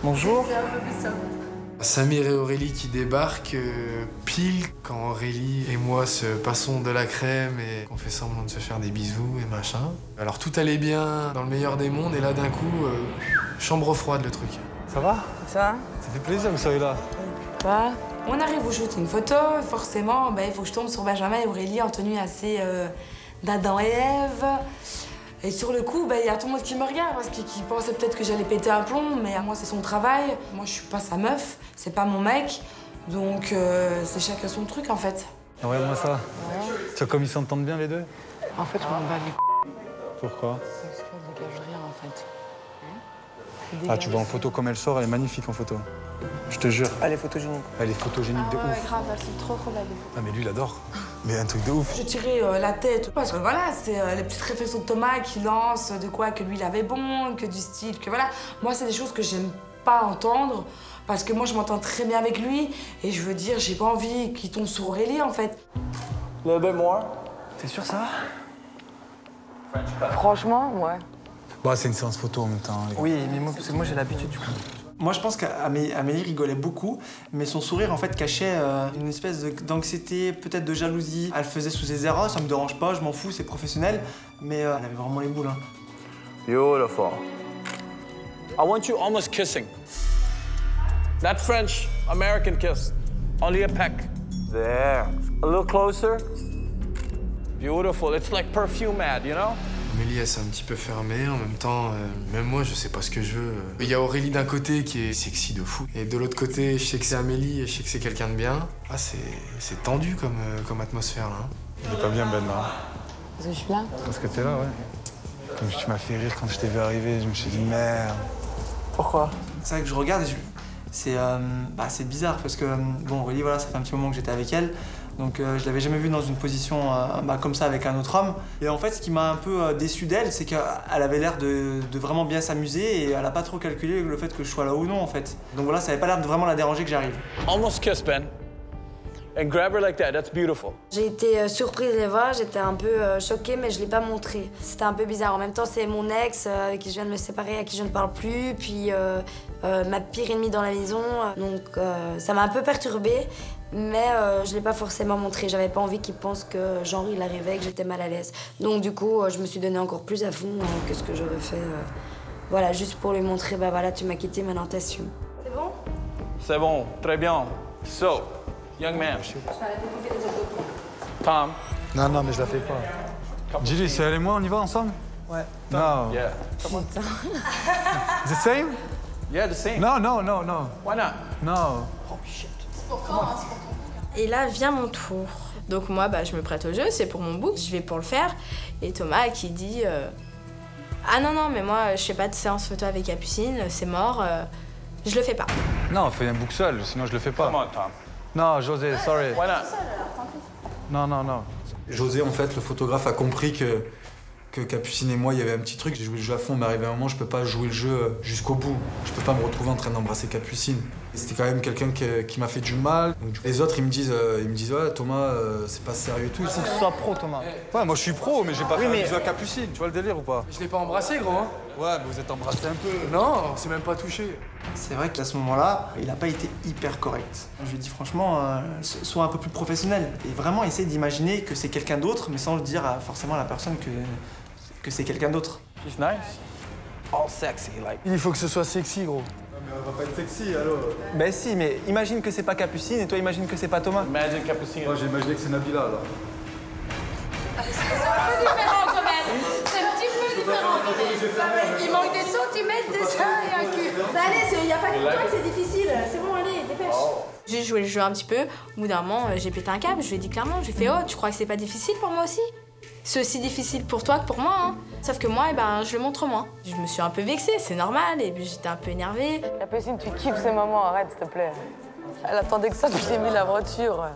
Bonjour. Samir et Aurélie qui débarquent pile quand Aurélie et moi se passons de la crème et qu'on fait semblant de se faire des bisous et machin. Alors tout allait bien dans le meilleur des mondes et là d'un coup, chambre froide le truc. Ça va? Ça va? Ça fait plaisir que vous soyez là. Quoi? On arrive au shooting photo, forcément, il faut que je tombe sur Benjamin et Aurélie en tenue assez d'Adam et Ève. Et sur le coup, il y a tout le monde qui me regarde parce qu'il pensait peut-être que j'allais péter un plomb, mais moi, c'est son travail. Moi, je suis pas sa meuf, c'est pas mon mec. Donc, c'est chacun son truc, en fait. Regarde-moi ça. Ouais. Tu vois comme ils s'entendent bien, les deux? En fait, je m'en bats les Pourquoi? Ça dégage rien, en fait. Ah, tu vois en photo comme elle sort, elle est magnifique en photo. Je te jure. Elle est photogénique. Elle est photogénique de ouf. Ouais, grave, elle sont trop belles. Ah, mais lui, il adore. Mais un truc de ouf. Je tirais la tête parce que voilà, c'est les petites réflexions de Thomas qui lance de quoi que lui il avait bon, que du style, que voilà. Moi, c'est des choses que j'aime pas entendre parce que moi, je m'entends très bien avec lui et je veux dire, j'ai pas envie qu'il tombe sur Aurélie en fait. A little bit more. T'es sûr ça va? Franchement, ouais. Bah, c'est une séance photo en même temps. Les gars. Oui, mais moi, parce que moi j'ai l'habitude du coup. Moi je pense qu'Amélie rigolait beaucoup, mais son sourire en fait cachait une espèce d'anxiété, peut-être de jalousie. Elle faisait sous ses erreurs, ça me dérange pas, je m'en fous, c'est professionnel, mais elle avait vraiment les boules. Hein. Beautiful. I want you almost kissing. That French-American kiss. Only a peck. There. A little closer. Beautiful. It's like perfume ad, you know? Amélie, elle s'est un petit peu fermée. En même temps, même moi, je sais pas ce que je veux. Il y a Aurélie d'un côté qui est sexy de fou. Et de l'autre côté, je sais que c'est Amélie et je sais que c'est quelqu'un de bien. Ah, c'est tendu comme atmosphère, là. Il est pas bien, Ben, là. Parce que je suis là. Parce que t'es là, ouais. Comme tu m'as fait rire quand je t'ai vu arriver, je me suis dit merde. Pourquoi? C'est vrai que je regarde et c'est bizarre parce que, bon, Aurélie, voilà, ça fait un petit moment que j'étais avec elle. Donc je l'avais jamais vue dans une position comme ça avec un autre homme. Et en fait, ce qui m'a un peu déçu d'elle, c'est qu'elle avait l'air de vraiment bien s'amuser et elle a pas trop calculé le fait que je sois là ou non, en fait. Donc voilà, ça avait pas l'air de vraiment la déranger que j'arrive. Almost kiss, Ben. And grab her like that. That's beautiful. J'ai été surprise de les voir, j'étais un peu choquée, mais je l'ai pas montré. C'était un peu bizarre. En même temps, c'est mon ex avec qui je viens de me séparer, à qui je ne parle plus, puis ma pire ennemie dans la maison. Donc ça m'a un peu perturbée, mais je l'ai pas forcément montré. J'avais pas envie qu'il pense que genre il arrivait, que j'étais mal à l'aise. Donc du coup, je me suis donnée encore plus à fond que ce que j'aurais fait. Voilà, juste pour lui montrer, bah voilà, tu m'as quitté, maintenant t'assumes. C'est bon? C'est bon. Très bien. So, young man. Tom. Non, mais je la fais pas. Gilly, c'est elle et moi, on y va ensemble? Ouais. Non. Yeah. The same? Yeah, the same. Non. Why not? Non. Et là vient mon tour. Donc moi, je me prête au jeu, c'est pour mon book, je vais pour le faire. Et Thomas qui dit ah non, mais moi, je fais pas de séance photo avec Capucine, c'est mort, je le fais pas. Non, fais un book seul, sinon je le fais pas. Come on, Tom. Non, José, sorry. Why not? Non. José, en fait, le photographe, a compris que Capucine et moi, il y avait un petit truc. J'ai joué le jeu à fond, mais arrivé un moment, je peux pas jouer le jeu jusqu'au bout. Je peux pas me retrouver en train d'embrasser Capucine. C'était quand même quelqu'un qui m'a fait du mal. Donc, les autres, ils me disent ouais, Thomas, c'est pas sérieux et tout. Il faut que tu sois pro, Thomas. Ouais, moi je suis pro, mais j'ai pas fait un bisou à Capucine. Tu vois le délire ou pas? Je l'ai pas embrassé, gros. Hein. Ouais, mais vous êtes embrassé un peu. Non, on s'est même pas touché. C'est vrai qu'à ce moment-là, il a pas été hyper correct. Je lui ai dit franchement, sois un peu plus professionnel. Et vraiment, essaye d'imaginer que c'est quelqu'un d'autre, mais sans le dire forcément à la personne que c'est quelqu'un d'autre. She's nice. All sexy, like. Il faut que ce soit sexy, gros. Mais on va pas être sexy, alors. Ben si, mais imagine que c'est pas Capucine et toi imagine que c'est pas Thomas. Imagine Capucine. Moi, j'ai imaginé que c'est Nabila, là. C'est un peu différent quand même. C'est un petit peu différent. Il manque des centimètres, des seins et un cul. Allez, il y a pas que toi que c'est difficile. C'est bon, allez, dépêche. J'ai joué le jeu un petit peu, au bout d'un moment, j'ai pété un câble, je lui ai dit clairement, j'ai fait oh, tu crois que c'est pas difficile pour moi aussi? C'est aussi difficile pour toi que pour moi, hein. Sauf que moi, je le montre moins. Je me suis un peu vexée, c'est normal, et puis j'étais un peu énervée. Capucine, tu kiffes ces moments, arrête s'il te plaît. Elle attendait que ça depuis j'ai mis la voiture.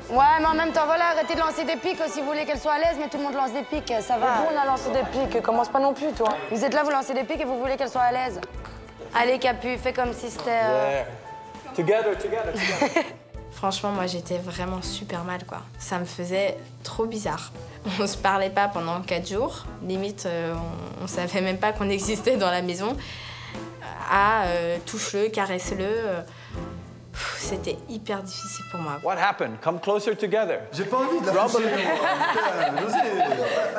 Ouais, mais en même temps, voilà, arrêtez de lancer des pics si vous voulez qu'elle soit à l'aise, mais tout le monde lance des pics, ça va. Nous, on a lancé des pics, commence pas non plus, toi. Vous êtes là, vous lancez des pics et vous voulez qu'elle soit à l'aise. Allez, Capu, fais comme si c'était... Yeah. Together. Franchement, moi, j'étais vraiment super mal, quoi. Ça me faisait trop bizarre. On se parlait pas pendant 4 jours. Limite, on savait même pas qu'on existait dans la maison. touche-le, caresse-le. C'était hyper difficile pour moi. What happened? Come closer together. J'ai pas envie de la toucher.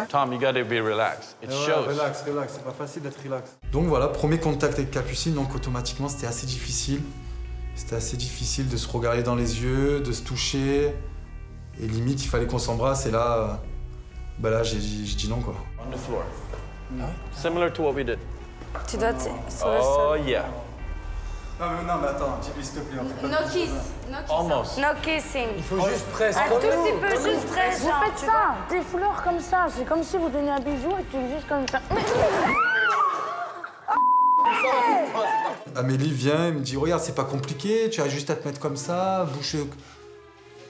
Tom, you gotta be relaxed. It shows. Relax, c'est pas facile d'être relax. Donc voilà, premier contact avec Capucine, donc automatiquement c'était assez difficile. C'était assez difficile de se regarder dans les yeux, de se toucher. Et limite, il fallait qu'on s'embrasse et là, là j'ai dit non quoi. On the floor. Similar to what we did. Tu dois sur le Oh sol. yeah. Non mais attends, dis-lui s'il te plaît. No kiss. Almost. No kissing. Il faut juste presque. Un tout petit peu, juste très Vous faites ça, des fleurs comme ça. C'est comme si vous donniez un bisou et tu le juste comme ça. Amélie vient et me dit regarde, c'est pas compliqué, tu as juste à te mettre comme ça, boucher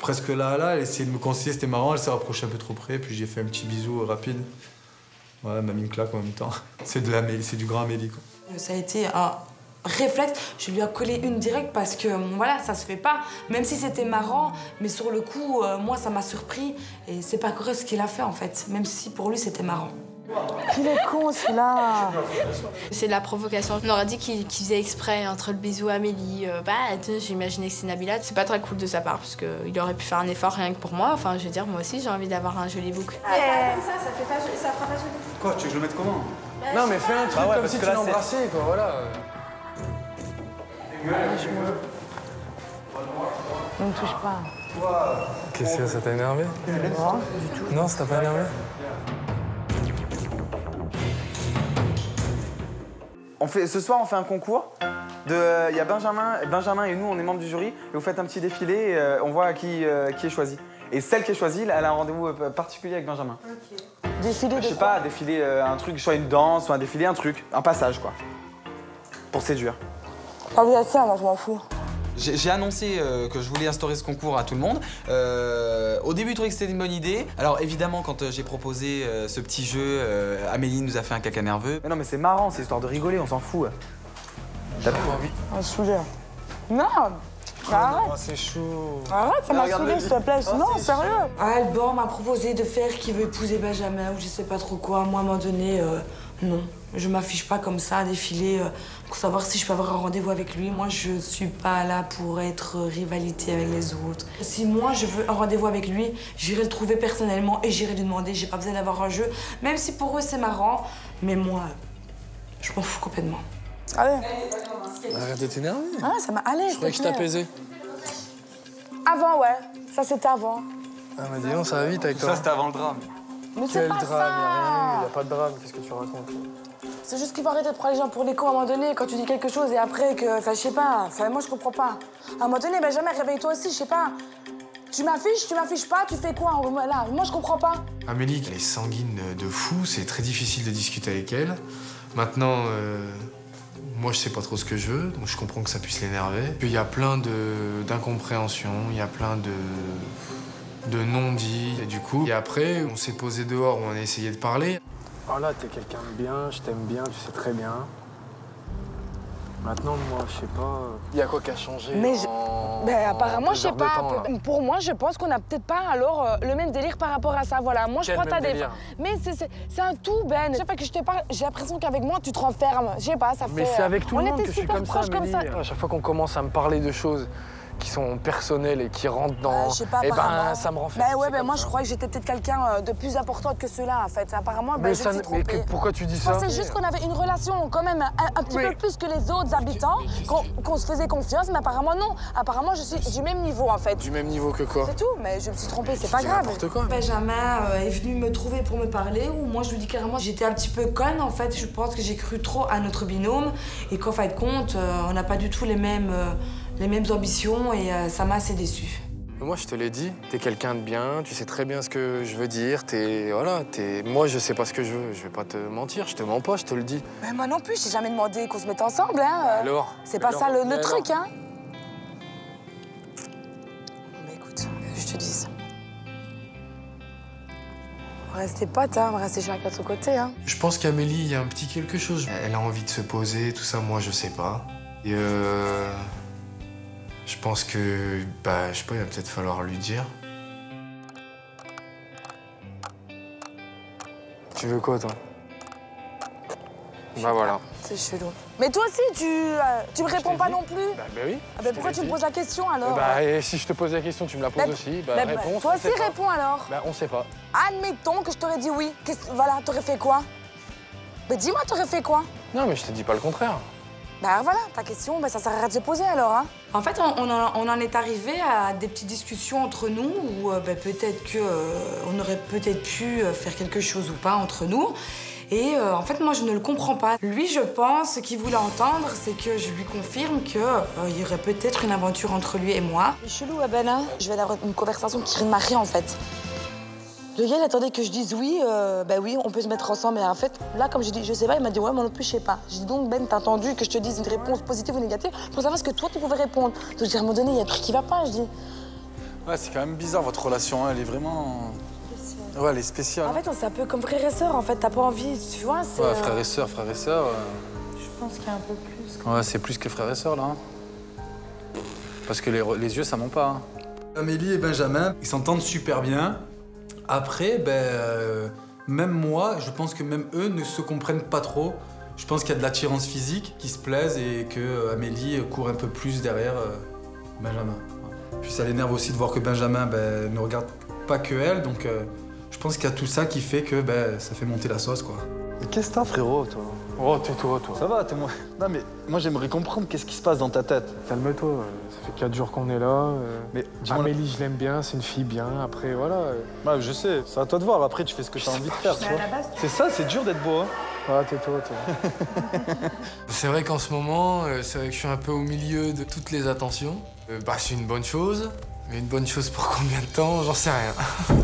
presque là, elle essayait de me conseiller, c'était marrant, elle s'est rapprochée un peu trop près, puis j'ai fait un petit bisou rapide. Ouais, elle m'a mis une claque en même temps. C'est de l'Amélie, c'est du grand Amélie quoi. Ça a été un réflexe, je lui ai collé une directe parce que voilà, ça se fait pas. Même si c'était marrant, mais sur le coup, moi ça m'a surpris et c'est pas correct ce qu'il a fait en fait, même si pour lui c'était marrant. Il est con celui-là. C'est de la provocation. On aurait dit qu'il faisait exprès entre le bisou à Amélie. J'imaginais que c'est Nabila. C'est pas très cool de sa part parce qu'il aurait pu faire un effort rien que pour moi. Enfin, je veux dire, moi aussi j'ai envie d'avoir un joli bouc. Comme ça fait pas, ça fera pas joli. Quoi, tu veux que je le mette comment? Non mais fais un truc ouais, comme parce si que tu là, l'embrassais quoi, voilà. Ne me touche pas. Qu'est-ce que ça t'a énervé? Non, ça t'a pas énervé? Ce soir, on fait un concours. Il y a Benjamin et nous, on est membres du jury. Et vous faites un petit défilé et on voit qui est choisi. Et celle qui est choisie, elle a un rendez-vous particulier avec Benjamin. Ok. Défilé de Je sais pas, défiler un truc, soit une danse, ou un défilé, un truc, un passage quoi. Pour séduire. Ah, vous êtes ça, moi je m'en fous. J'ai annoncé que je voulais instaurer ce concours à tout le monde. Au début, je trouvais que c'était une bonne idée. Alors évidemment, quand j'ai proposé ce petit jeu, Amélie nous a fait un caca nerveux. Mais non, mais c'est marrant, c'est histoire de rigoler, on s'en fout. T'as plus envie? Un saoulé. Non, arrête. Oh, c'est chaud. Arrête, ça m'a saoulé, s'il te plaît. Non, sérieux. Alban m'a proposé de faire qu'il veut épouser Benjamin ou je sais pas trop quoi. Moi, à un moment donné, non. Je m'affiche pas comme ça à défiler pour savoir si je peux avoir un rendez-vous avec lui. Moi, je suis pas là pour être rivalité avec les autres. Si moi, je veux un rendez-vous avec lui, j'irai le trouver personnellement et j'irai lui demander. J'ai pas besoin d'avoir un jeu, même si pour eux, c'est marrant. Mais moi, je m'en fous complètement. Allez. Arrête de t'énerver. Ah, ça m'a... Allez, Je croyais que je t'apaisais. Avant, ouais. Ça, c'était avant. Ah, mais dis donc, ça va vite avec toi. Ça, c'était avant le drame. Mais c'est Quel pas drame? Y'a rien eu, ça. y'a pas de drame, qu'est-ce que tu racontes? C'est juste qu'il faut arrêter de prendre les gens pour des cons à un moment donné quand tu dis quelque chose et après que... Enfin, je sais pas. Enfin, moi, je comprends pas. À un moment donné, Benjamin, réveille-toi aussi, je sais pas. Tu m'affiches pas, tu fais quoi? Là, moi, je comprends pas. Amélie, elle est sanguine de fou, c'est très difficile de discuter avec elle. Maintenant, moi, je sais pas trop ce que je veux, donc je comprends que ça puisse l'énerver. Puis il y a plein d'incompréhensions, il y a plein de non-dits. Et du coup, et après, on s'est posé dehors, on a essayé de parler. Oh là, t'es quelqu'un de bien, je t'aime bien, tu sais très bien. Maintenant, moi, je sais pas. Il y a quoi qui a changé? Mais apparemment, je sais pas. Temps, là. Pour moi, je pense qu'on n'a peut-être pas alors le même délire par rapport à ça. Voilà, moi, je Quel prends ta même défense. délire? Mais c'est un tout, Ben. Chaque fois que je te parle, j'ai l'impression qu'avec moi, tu te renfermes. Je sais pas, ça fait. Mais c'est avec tout le monde on que était je suis super comme ça, proches comme Amélie. ça. À chaque fois qu'on commence à me parler de choses qui sont personnelles et qui rentrent dans... Je sais pas, eh ben, apparemment. ça me renferme. Ben ouais, c'est ben comme moi, ça. je crois que j'étais peut-être quelqu'un de plus important que cela, en fait. Apparemment, ben, Mais, je ça, me suis trompée. pourquoi tu dis Je ça? pensais juste qu'on avait une relation quand même un petit peu plus que les autres habitants, qu'on se faisait confiance, mais apparemment non. Apparemment, je suis du même niveau en fait. Du même niveau que quoi? C'est tout, mais je me suis trompée, c'est pas grave. N'importe quoi. Benjamin est venu me trouver pour me parler ou moi je lui dis carrément j'étais un petit peu conne en fait. Je pense que j'ai cru trop à notre binôme et qu'en fin de compte on n'a pas du tout les mêmes ambitions et ça m'a assez déçue. Moi, je te l'ai dit, t'es quelqu'un de bien, tu sais très bien ce que je veux dire, Moi, je sais pas ce que je veux, je vais pas te mentir, je te mens pas, je te le dis. Mais moi non plus, j'ai jamais demandé qu'on se mette ensemble, hein. Alors? C'est pas ça le Alors truc, hein. Mais écoute, qu'est-ce que je te dise? On va rester potes, hein, on va rester chacun de son côté, hein. Je pense qu'Amélie, il y a un petit quelque chose. Elle a envie de se poser, tout ça, moi, je sais pas. Et je pense que, je sais pas, il va peut-être falloir lui dire. Tu veux quoi, toi? Bah voilà. C'est chelou. Mais toi aussi, tu me réponds pas non plus. Bah oui. Ah bah pourquoi tu me poses la question alors? Bah et si je te pose la question, tu me la poses aussi. Bah réponse. Toi aussi réponds alors. Bah on sait pas. Admettons que je t'aurais dit oui. Voilà, t'aurais fait quoi? Bah dis-moi, t'aurais fait quoi? Non mais je te dis pas le contraire. Bah voilà, ta question, bah, ça sert à rien de se poser alors. Hein. En fait, on en est arrivé à des petites discussions entre nous où peut-être qu'on aurait peut-être pu faire quelque chose ou pas entre nous. Et en fait, moi, je ne le comprends pas. Lui, je pense, ce qu'il voulait entendre, c'est que je lui confirme qu'il y aurait peut-être une aventure entre lui et moi. C'est chelou, Ben, hein. Je vais avoir une conversation qui rime à rien, en fait. Le gars, il attendait que je dise oui, bah oui, on peut se mettre ensemble. Mais en fait, là, comme j'ai dit, je sais pas, il m'a dit ouais, moi non plus, je sais pas. J'ai dit donc, Ben, t'as attendu que je te dise une réponse positive ou négative pour savoir ce que toi, tu pouvais répondre. Donc, à un moment donné, il y a un truc qui va pas, je dis. Ouais, c'est quand même bizarre, votre relation, hein, elle est vraiment... Ouais, elle est spéciale. En fait, c'est un peu comme frère et sœur, en fait. T'as pas envie, tu vois, c'est... Ouais, frère et sœur, frère et sœur. Je pense qu'il y a un peu plus. Ouais, c'est plus que frère et sœur, là. Hein. Parce que les yeux, ça ment pas. Hein. Amélie et Benjamin, ils s'entendent super bien. Après, même moi, je pense que même eux ne se comprennent pas trop. Je pense qu'il y a de l'attirance physique qui se plaise et que Amélie court un peu plus derrière Benjamin. Puis ça l'énerve aussi de voir que Benjamin ne regarde pas que elle, donc je pense qu'il y a tout ça qui fait que ça fait monter la sauce, quoi. Mais qu'est-ce que t'as, frérot, toi? Oh, tais-toi, toi. Ça va, t'es moi. Non, mais moi, j'aimerais comprendre qu'est-ce qui se passe dans ta tête. Calme-toi, ça fait 4 jours qu'on est là. Mais dis-moi... Amélie, je l'aime bien, c'est une fille bien. Après, voilà. Ouais, je sais, c'est à toi de voir. Après, tu fais ce que t'as envie de faire, tu vois. C'est ça, c'est dur d'être beau, hein. Ah, tais-toi, toi. C'est vrai qu'en ce moment, c'est vrai que je suis un peu au milieu de toutes les attentions. C'est une bonne chose, mais une bonne chose pour combien de temps, j'en sais rien.